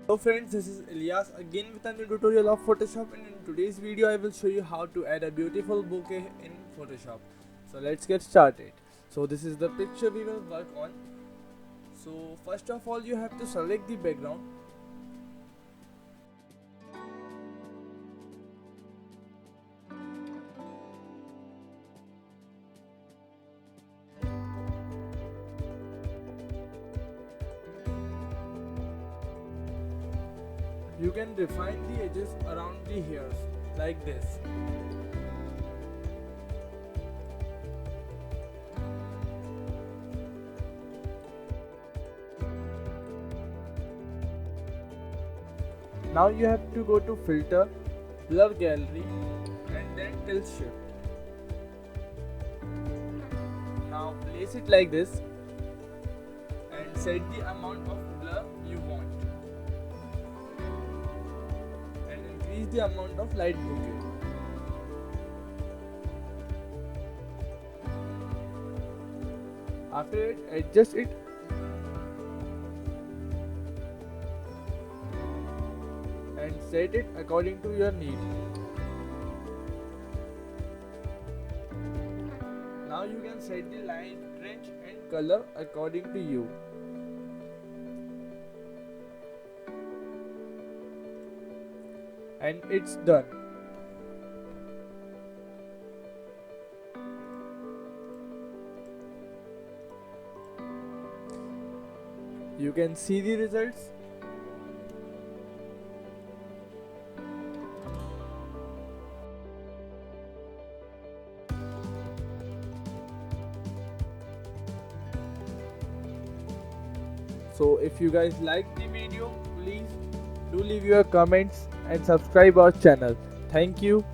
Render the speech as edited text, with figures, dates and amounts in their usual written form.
Hello friends, this is Elias again with a new tutorial of Photoshop, and in today's video I will show you how to add a beautiful bouquet in Photoshop. So let's get started. So this is the picture we will work on. So first of all you have to select the background. You can define the edges around the hairs like this. Now you have to go to filter, blur gallery and then tilt shift. Now place it like this and set the amount of blur you want and increase the amount of light bouquet. After it, adjust it and set it according to your need. Now you can set the light range and color according to you. And it's done. You can see the results. So if you guys like the video, please do leave your comments and subscribe our channel. Thank you.